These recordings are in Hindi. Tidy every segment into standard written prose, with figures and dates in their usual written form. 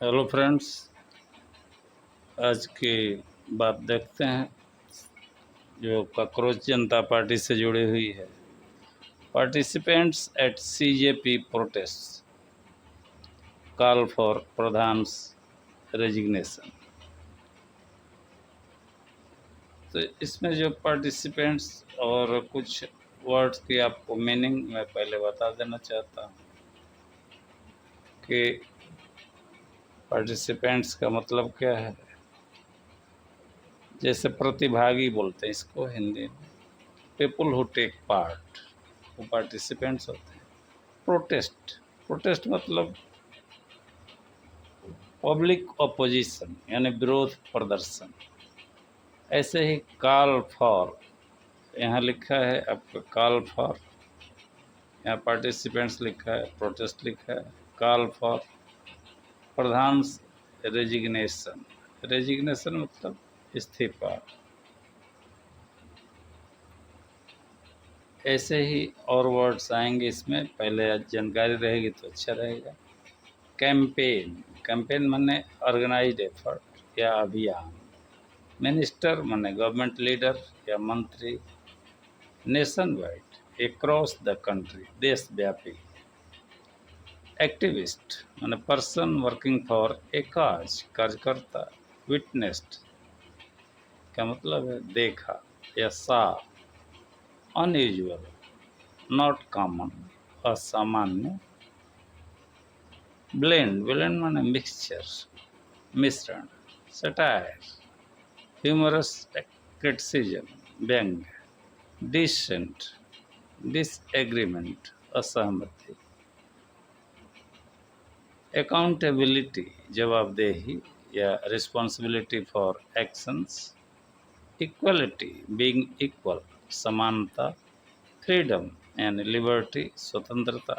हेलो फ्रेंड्स, आज की बात देखते हैं जो कॉकरोच जनता पार्टी से जुड़ी हुई है। Participants at CJP protest call for Pradhan's resignation. तो इसमें जो पार्टिसिपेंट्स और कुछ वर्ड्स की आपको मीनिंग मैं पहले बता देना चाहता हूँ कि पार्टिसिपेंट्स का मतलब क्या है। जैसे प्रतिभागी बोलते हैं इसको हिंदी में, पीपुल हु टेक पार्ट, वो पार्टिसिपेंट्स होते हैं। प्रोटेस्ट, प्रोटेस्ट मतलब पब्लिक अपोजिशन यानी विरोध प्रदर्शन। ऐसे ही कॉल फॉर, यहाँ लिखा है आपका कॉल फॉर, यहाँ पार्टिसिपेंट्स लिखा है, प्रोटेस्ट लिखा है, call for Pradhan resignation. Resignation मतलब इस्तीफा। ऐसे ही और वर्ड्स आएंगे इसमें, पहले जानकारी रहेगी तो अच्छा रहेगा। कैंपेन, कैंपेन माने ऑर्गेनाइज्ड एफर्ट या अभियान। मिनिस्टर माने गवर्नमेंट लीडर या मंत्री। Nation wide, across the country, देशव्यापी। एक्टिविस्ट माने पर्सन वर्किंग फॉर ए काज, कार्यकर्ता। विटनेस्ड का मतलब है देखा या सा। अनयूजुअल, नॉट कॉमन, असामान्य। ब्लेंड, ब्लेंड माने मिक्सचर, मिश्रण। सटायर, ह्यूमरस क्रिटिसिज्म, व्यंग। डिसेंट, डिसएग्रीमेंट, असहमति। अकाउंटेबिलिटी, जवाबदेही या responsibility for actions. Equality, being equal, समानता। फ्रीडम यानी लिबर्टी, स्वतंत्रता।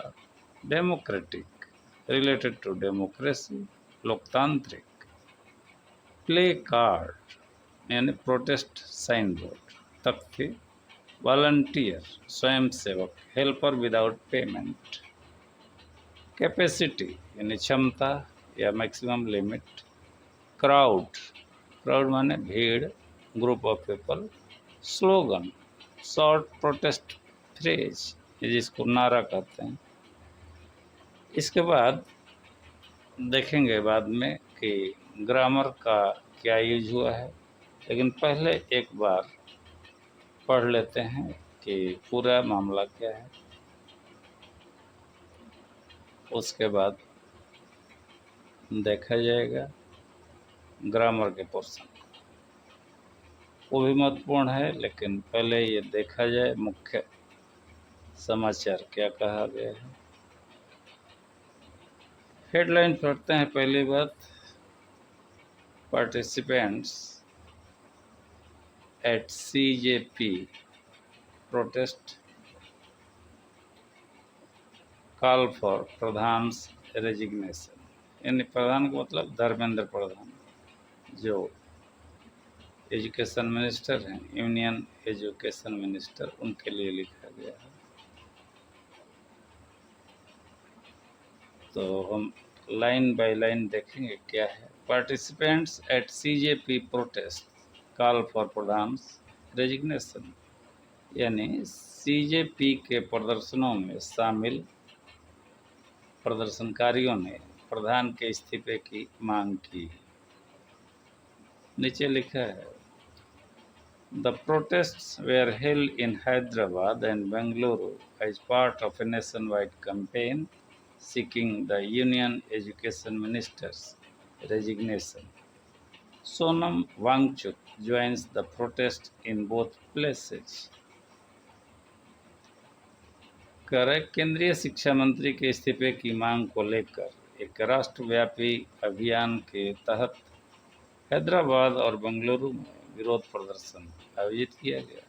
डेमोक्रेटिक, रिलेटेड टू डेमोक्रेसी, लोकतांत्रिक। प्ले कार्ड यानी प्रोटेस्ट साइन बोर्ड, तख्ती। वॉलंटियर, स्वयंसेवक, हेल्पर विदाउट पेमेंट। कैपेसिटी यानी क्षमता या मैक्सिमम लिमिट। क्राउड, क्राउड माने भीड़, group of people. Slogan, short protest phrase, जिसको नारा कहते हैं। इसके बाद देखेंगे बाद में कि ग्रामर का क्या यूज हुआ है, लेकिन पहले एक बार पढ़ लेते हैं कि पूरा मामला क्या है, उसके बाद देखा जाएगा ग्रामर के पोर्शन। वो भी महत्वपूर्ण है, लेकिन पहले ये देखा जाए मुख्य समाचार क्या कहा गया है। हेडलाइन पढ़ते हैं। पहली बात, participants at CJP protest call for Pradhan resignation. यानी प्रधान का मतलब धर्मेंद्र प्रधान, जो एजुकेशन मिनिस्टर हैं, यूनियन एजुकेशन मिनिस्टर, उनके लिए लिखा गया है। तो हम लाइन बाय लाइन देखेंगे क्या है। Participants at CJP protest call for Pradhan resignation, यानी सीजेपी के प्रदर्शनों में शामिल प्रदर्शनकारियों ने प्रधान के इस्तीफे की मांग की। नीचे लिखा है, the protests were held in Hyderabad and Bengaluru as part of a nationwide campaign seeking the union education minister's resignation. Sonam Wangchuk joins the protest in both places. केंद्रीय शिक्षा मंत्री के इस्तीफे की मांग को लेकर एक राष्ट्रव्यापी अभियान के तहत हैदराबाद और बेंगलुरु में विरोध प्रदर्शन आयोजित किया गया।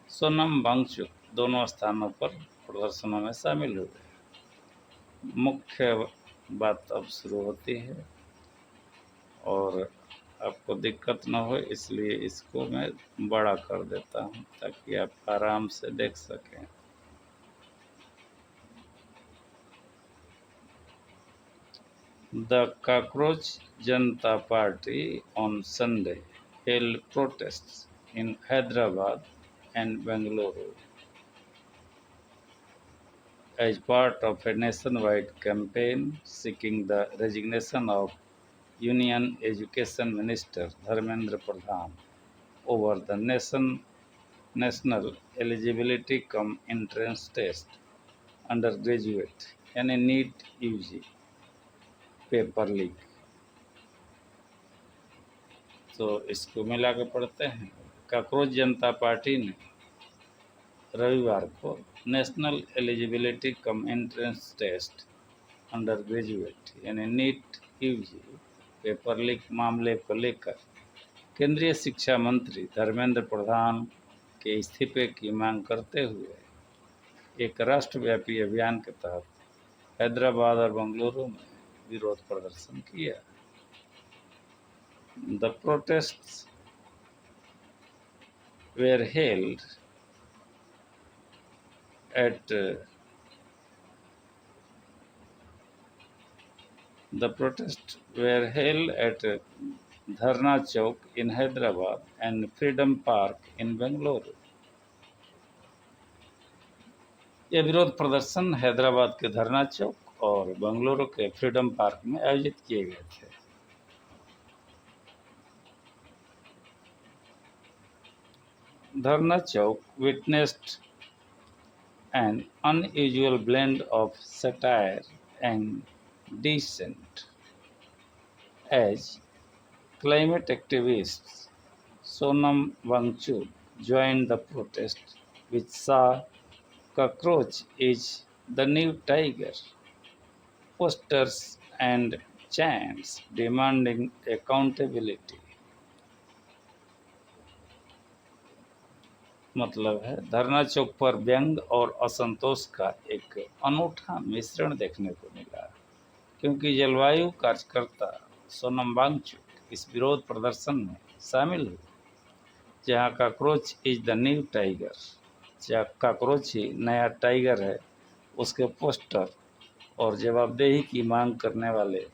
सोनम वांगचुक दोनों स्थानों पर प्रदर्शनों में शामिल हुए। मुख्य बात अब शुरू होती है और आपको दिक्कत न हो, इसलिए इसको मैं बड़ा कर देता हूँ ताकि आप आराम से देख सकें। The Cockroach Janata Party on Sunday held protests in Hyderabad and Bengaluru as part of a nationwide campaign seeking the resignation of Union Education Minister Dharmendra Pradhan over the national eligibility cum entrance test undergraduate यानी NEET UG पेपर लीक। तो इसको मिला के पढ़ते हैं। काकरोच जनता पार्टी ने रविवार को national eligibility cum entrance test undergraduate यानी नीट यूजी पेपर लीक मामले को लेकर केंद्रीय शिक्षा मंत्री धर्मेंद्र प्रधान के इस्तीफे की मांग करते हुए एक राष्ट्रव्यापी अभियान के तहत हैदराबाद और बेंगलुरु में विरोध प्रदर्शन किया। The protests were held at Dharna Chowk in Hyderabad and Freedom Park in Bengaluru। यह विरोध प्रदर्शन हैदराबाद के धरना चौक और बेंगलुरु के फ्रीडम पार्क में आयोजित किए गए थे। Dharna Chowk witnessed an unusual blend of satire and dissent as climate activist Sonam Wangchuk joined the protest, which saw "Cockroach is the new tiger" posters and chants demanding accountability। मतलब है धरना चौक पर व्यंग और असंतोष का एक अनूठा मिश्रण देखने को मिला, क्योंकि जलवायु कार्यकर्ता सोनम वांगचुक इस विरोध प्रदर्शन में शामिल हुए, जहां cockroach is the new tiger, जहां कॉकरोच ही नया टाइगर है, उसके पोस्टर और जवाबदेही की मांग करने वाले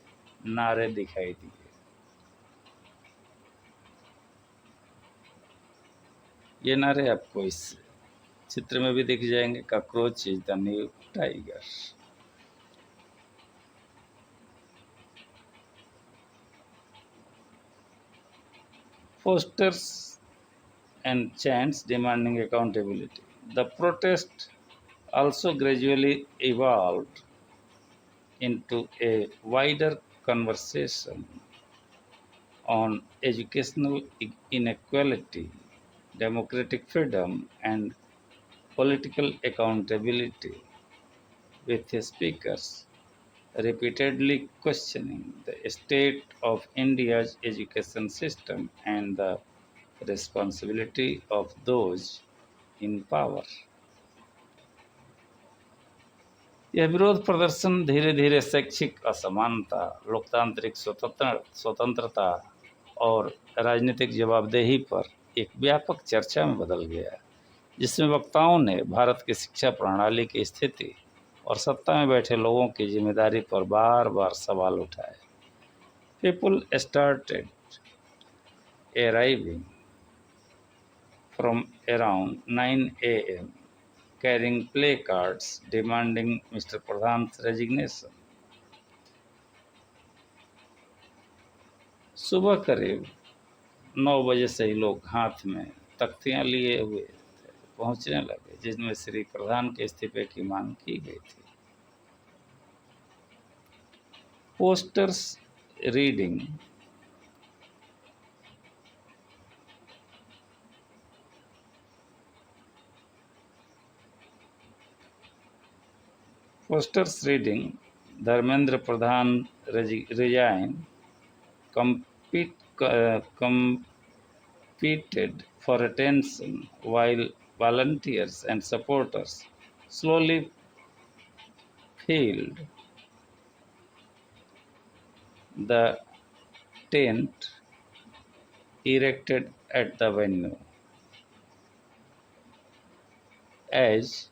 नारे दिखाई दिए। ये नारे आपको इस चित्र में भी दिख जाएंगे, cockroach is the new tiger. Posters and chants demanding accountability. The protest also gradually evolved into a wider conversation on educational inequality, democratic freedom, and political accountability, with speakers repeatedly questioning the state of India's education system and the responsibility of those in power। यह विरोध प्रदर्शन धीरे धीरे शैक्षिक असमानता, लोकतांत्रिक स्वतंत्रता और राजनीतिक जवाबदेही पर एक व्यापक चर्चा में बदल गया, जिसमें वक्ताओं ने भारत की शिक्षा प्रणाली की स्थिति और सत्ता में बैठे लोगों की जिम्मेदारी पर बार बार सवाल उठाए। People started arriving from around 9 a.m. carrying placards demanding Mr. Pradhan's resignation। सुबह करीब 9 बजे से ही लोग हाथ में तख्तियां लिए हुए पहुंचने लगे, जिसमें श्री प्रधान के इस्तीफे की मांग की गई थी। Posters reading Dharmendra Pradhan resign competed for attention, while volunteers and supporters slowly filled the tent erected at the venue। As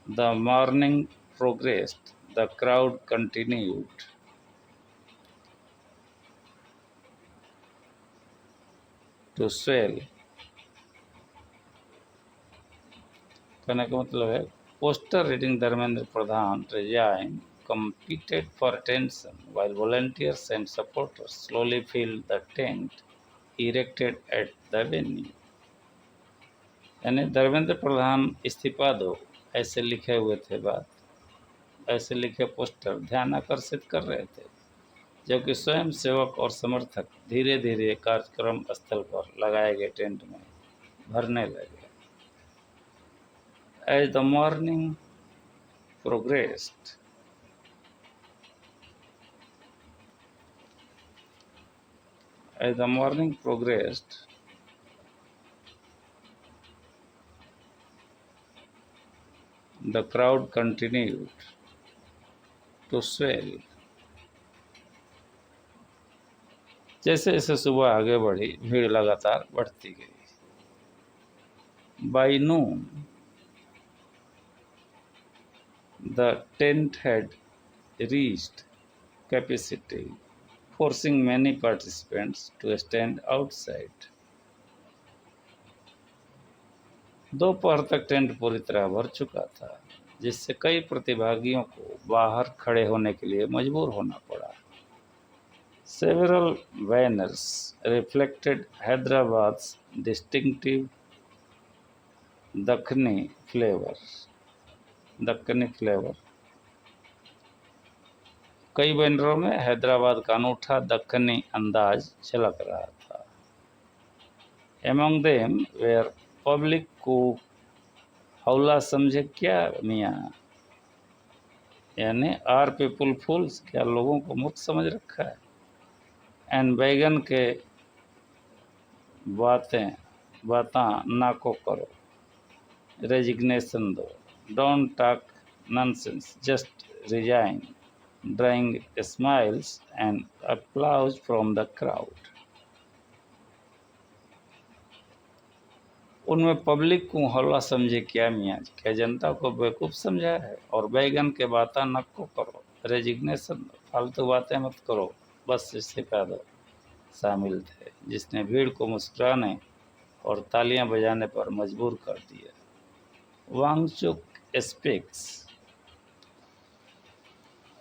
the morning progressed, the crowd continued to swell. कहने का मतलब है poster reading Dharmendra Pradhan resign competed for attention while volunteers and supporters slowly filled the tent erected at the venue। यानी धर्मेंद्र प्रधान इस्तीफा दो ऐसे लिखे हुए थे बात, ऐसे लिखे पोस्टर ध्यान आकर्षित कर रहे थे, जबकि स्वयं सेवक और समर्थक धीरे धीरे कार्यक्रम स्थल पर लगाए गए टेंट में भरने लगे। As the morning progressed, as the morning progressed, the crowd continued to swell। जैसे जैसे सुबह आगे बढ़ी भीड़ लगातार बढ़ती गई। By noon, the tent had reached capacity, forcing many participants to stand outside। दोपहर तक टेंट पूरी तरह भर चुका था, जिससे कई प्रतिभागियों को बाहर खड़े होने के लिए मजबूर होना पड़ा। Several banners reflected Hyderabad's distinctive दक्खनी फ्लेवर। दक्खनी फ्लेवर, कई बैनरों में हैदराबाद का अनूठा दक्खनी अंदाज झलक रहा था। Among them were पब्लिक को हौला समझे क्या मियाँ, यानी आर पीपुल फूल्स, क्या लोगों को मूर्ख समझ रखा है। एंड बैगन के बातां ना को करो, रेजिग्नेशन दो, don't talk nonsense, just resign, drawing smiles and applause from the crowd. उनमें पब्लिक को हौला समझे क्या मियाँ, क्या जनता को बेवकूफ़ समझा है, और बैगन के बातें न को करो, रेजिग्नेशन, फालतू बातें मत करो, बस इस्तीफा दो शामिल थे, जिसने भीड़ को मुस्कुराने और तालियां बजाने पर मजबूर कर दिया। वांगचुक स्पीक्स,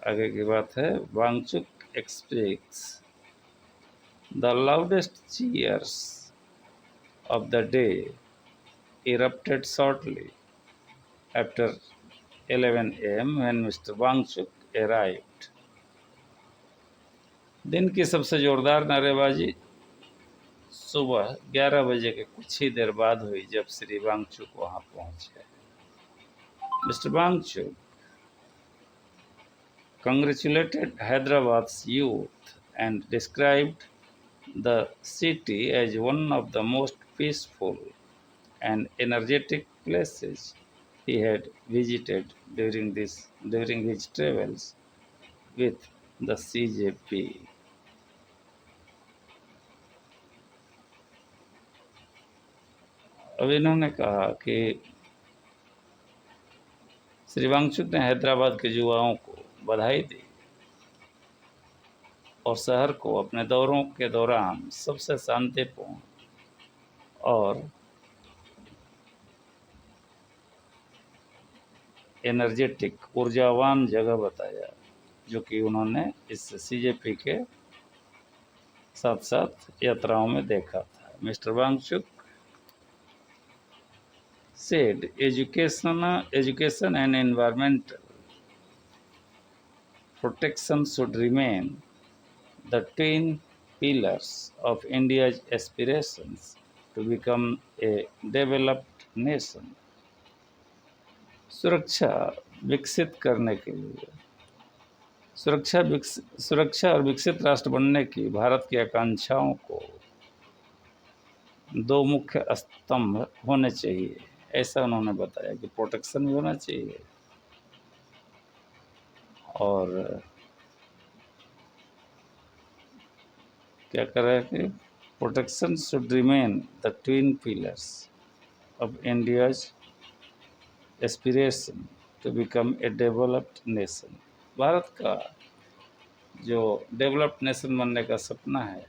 आगे की बात है, Wangchuk speaks, the loudest cheers of the day erupted shortly after 11 a.m. when Mr. Wangchuk arrived। दिन की सबसे जोरदार नारेबाजी सुबह 11 बजे के कुछ ही देर बाद हुई, जब श्री वांगचुक वहां पहुंचे। Mister Wangchuk congratulated Hyderabad's youth and described the city as one of the most peaceful and energetic places he had visited during his travels with the CJP। अब इन्होंने कहा कि श्री वांगचुक ने हैदराबाद के युवाओं को बधाई दी और शहर को अपने दौरों के दौरान सबसे शांतिपूर्ण और एनर्जेटिक ऊर्जावान जगह बताया, जो कि उन्होंने इस सीजेपी के साथ साथ यात्राओं में देखा था। Mister Wangchuk said education and environmental protection should remain the twin pillars of India's aspirations to become a developed nation। सुरक्षा विकसित करने के लिए सुरक्षा और विकसित राष्ट्र बनने की भारत की आकांक्षाओं को दो मुख्य स्तंभ होने चाहिए, ऐसा उन्होंने बताया कि प्रोटेक्शन भी होना चाहिए और क्या कर रहे हैं कि protection should remain the twin pillars of India's aspiration to become a developed nation. Bharat का जो डेवलप्ड नेशन बनने का सपना है,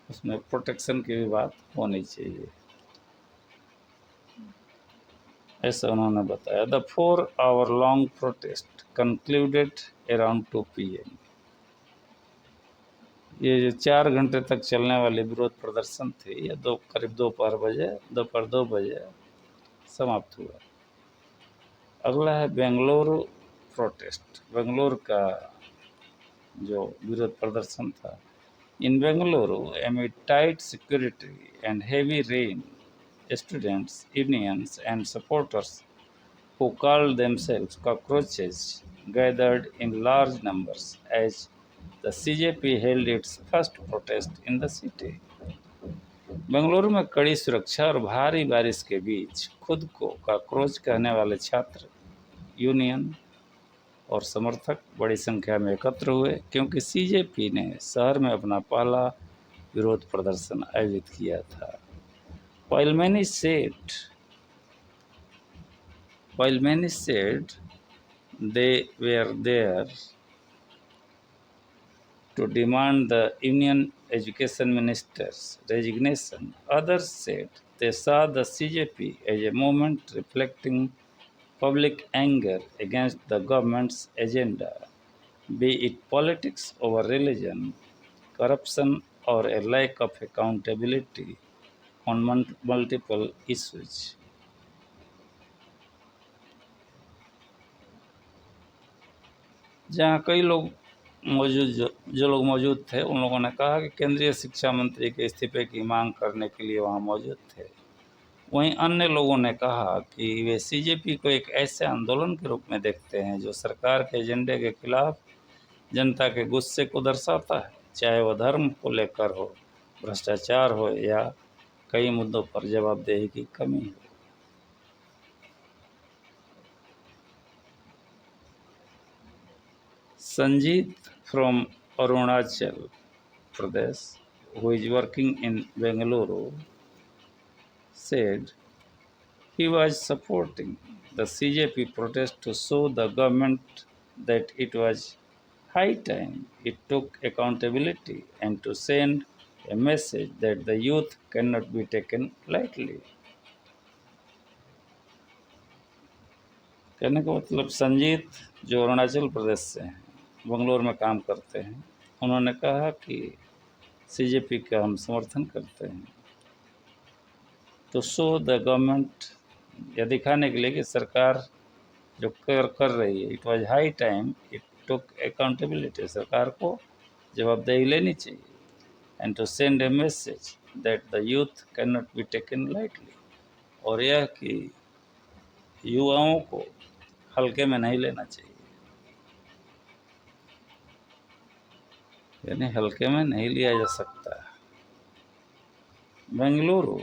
उसमें प्रोटेक्शन की भी बात होनी चाहिए, ऐसा उन्होंने बताया। The 4 hour long protest concluded around 2 PM। ये जो 4 घंटे तक चलने वाली विरोध प्रदर्शन थी, ये करीब दोपहर 2 बजे समाप्त हुआ। अगला है बेंगलुरु प्रोटेस्ट, बेंगलुरु का जो विरोध प्रदर्शन था। इन Bengaluru amid tight security and heavy rain, students, unions and supporters who called themselves cockroaches gathered in large numbers as the CJP held its first protest in the city। Bengaluru में कड़ी सुरक्षा और भारी बारिश के बीच खुद को कॉकरोच कहने वाले छात्र, यूनियन और समर्थक बड़ी संख्या में एकत्र हुए, क्योंकि सीजेपी ने शहर में अपना पहला विरोध प्रदर्शन आयोजित किया था। While many said they were there to demand the Union Education Minister's resignation, others said they saw the CJP as a movement reflecting public anger against the government's agenda, be it politics over religion, corruption, or a lack of accountability on multiple issues। जहाँ कई लोग जो लोग मौजूद थे, उन लोगों ने कहा कि केंद्रीय शिक्षा मंत्री के इस्तीफे की मांग करने के लिए वहाँ मौजूद थे। वहीं अन्य लोगों ने कहा कि वे सीजेपी को एक ऐसे आंदोलन के रूप में देखते हैं जो सरकार के एजेंडे के खिलाफ जनता के गुस्से को दर्शाता है, चाहे वह धर्म को लेकर हो, भ्रष्टाचार हो या कई मुद्दों पर जवाबदेही की कमी हो। Sanjeet from Arunachal Pradesh, who is working in Bengaluru, said he was supporting the CJP protest to show the government that it was high time it took accountability and to send a message that the youth cannot be taken lightly। कहने का मतलब संजीत जो अरुणाचल प्रदेश से हैं, बंगलोर में काम करते हैं, उन्होंने कहा कि सीजेपी का हम समर्थन करते हैं तो शो द गवर्नमेंट, यह दिखाने के लिए कि सरकार जो कर रही है, it was high time it took accountability, सरकार को जवाबदेही लेनी चाहिए, and to send a message that the youth cannot be taken lightly, और यह कि युवाओं को हल्के में नहीं लेना चाहिए, यानी हल्के में नहीं लिया जा सकता। बेंगलुरु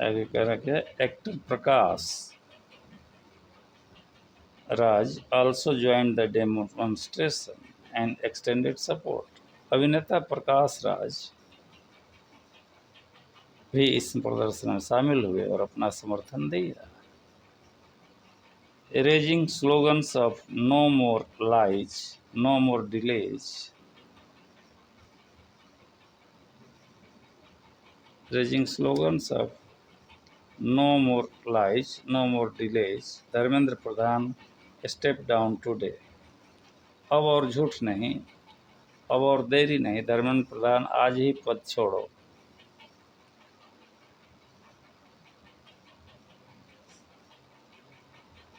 आगे कह रहा क्या, actor Prakash Raj also joined the demonstration and extended support। अभिनेता प्रकाश राज भी इस प्रदर्शन में शामिल हुए और अपना समर्थन दिया। Raising slogans of no more lies, no more delays, raising slogans of no more lies, no more delays, Dharmendra Pradhan step down today. अब और झूठ नहीं, अब और देरी नहीं, धर्मेंद्र प्रधान आज ही पद छोड़ो।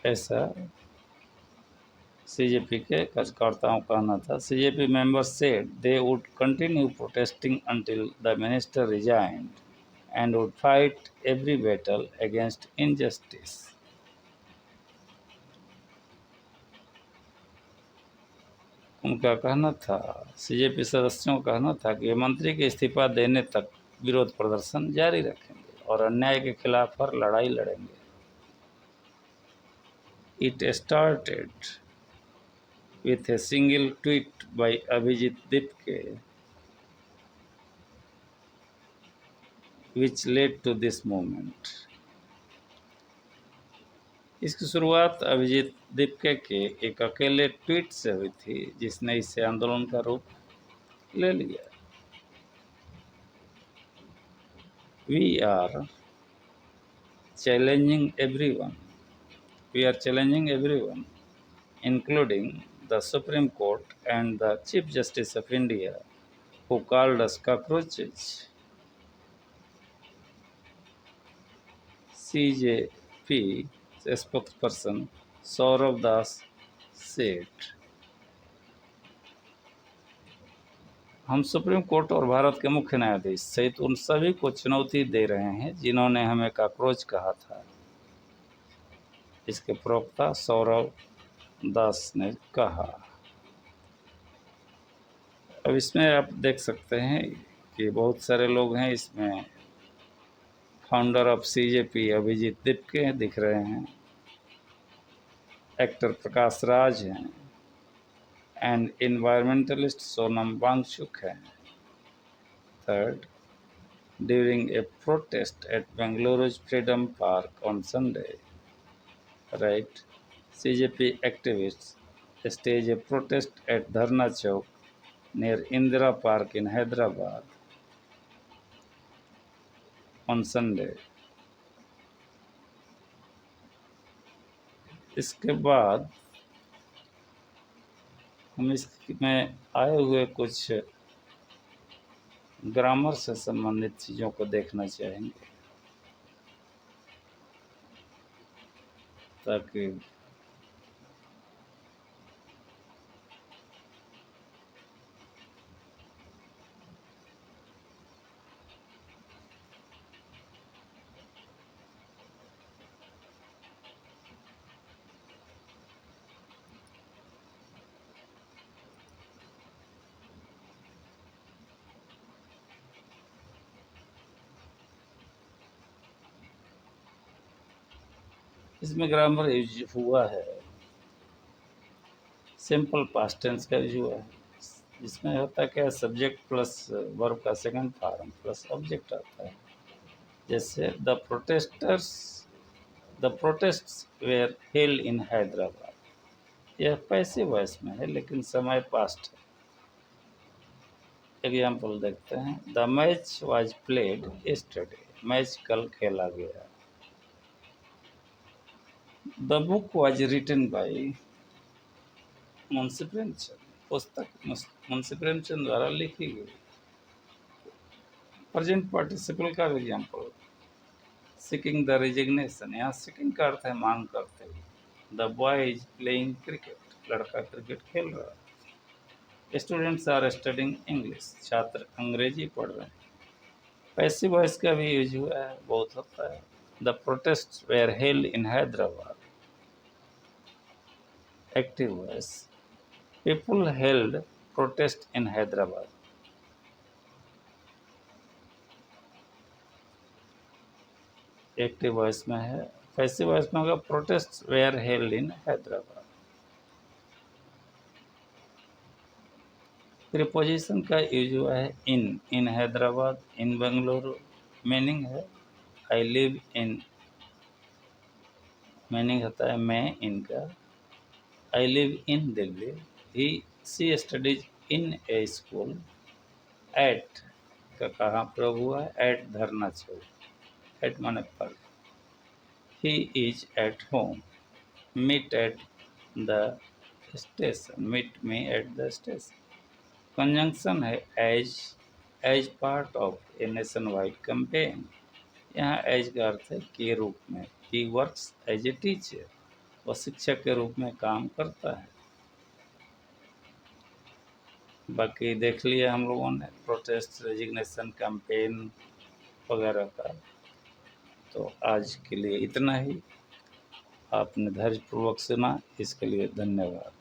ऐसा सीजेपी के कार्यकर्ताओं का कहना था। CJP members said they would continue protesting until the minister resigned and would fight every battle against injustice। उनका कहना था, सीजेपी सदस्यों का कहना था कि मंत्री के इस्तीफा देने तक विरोध प्रदर्शन जारी रखेंगे और अन्याय के खिलाफ हर लड़ाई लड़ेंगे। It started with a single tweet by Abhijit Dipke, which led to this movement। इसकी शुरुआत अभिजीत दीपके के एक अकेले ट्वीट से हुई थी, जिसने इसे आंदोलन का रूप ले लिया। We are challenging everyone. We are challenging everyone, including the Supreme Court and the Chief Justice of India, who called us cockroaches. CJP spokesperson Saurabh Das said, हम सुप्रीम कोर्ट और भारत के मुख्य न्यायाधीश सहित उन सभी को चुनौती दे रहे हैं जिन्होंने हमें कॉकरोच कहा था। इसके प्रवक्ता सौरभ दास ने कहा। अब इसमें आप देख सकते हैं कि बहुत सारे लोग हैं। इसमें founder of CJP Abhijeet Dipke दिख रहे हैं, एक्टर प्रकाश राज हैं एंड इन्वायरमेंटलिस्ट सोनम वांगचुक हैं। Third, during a protest at Bengaluru's freedom park on Sunday, right, CJP activists staged a protest at Dharna Chowk near Indira Park in Hyderabad on Sunday. इसके बाद हम इसमें आए हुए कुछ ग्रामर से संबंधित चीज़ों को देखना चाहेंगे, ताकि इसमें ग्रामर यूज हुआ है, सिंपल पास्ट टेंस का यूज हुआ है, जिसमें होता है क्या, सब्जेक्ट प्लस वर्ब का सेकंड फॉर्म प्लस ऑब्जेक्ट आता है। जैसे the protests were held in Hyderabad, यह पैसिव वॉइस में है लेकिन समय पास्ट है। एग्जाम्पल देखते हैं, the match was played yesterday, match कल खेला गया। The book was written by Munshi Premchand, पुस्तक मुंशी प्रेमचंद द्वारा लिखी गई। प्रेजेंट पार्टिसिपल का एग्जाम्पल, सीकिंग द रेजिग्नेशन, यहाँ सीकिंग का अर्थ है मांग करते हुए। The boy is playing cricket, लड़का क्रिकेट खेल रहा है। स्टूडेंट्स आर स्टडिंग इंग्लिश, छात्र अंग्रेजी पढ़ रहे हैं। पैसिव वॉइस का भी यूज हुआ है, बहुत होता है। The protest were held in Hyderabad. Active voice, people held protest in Hyderabad. Active voice में है। पैसिव वॉइस में होगा protest were held in Hyderabad. Preposition का यूज हुआ है in Hyderabad, in Bengaluru. Meaning है आई लिव इन, मीनिंग होता है मैं इनका। I live in Delhi, he she studies in a school. At का कहाँ प्रयोग हुआ है, एट धरना चौक, एट माने पर। He is at home, meet at the station, meet me at the station. Conjunction है as part of a nationwide campaign, यहाँ एज का अर्थ है के रूप में। He works as a teacher, वह शिक्षक के रूप में काम करता है। बाकी देख लिया हम लोगों ने प्रोटेस्ट, रेजिग्नेशन, कैंपेन वगैरह का। तो आज के लिए इतना ही। आपने धैर्यपूर्वक सुना, इसके लिए धन्यवाद।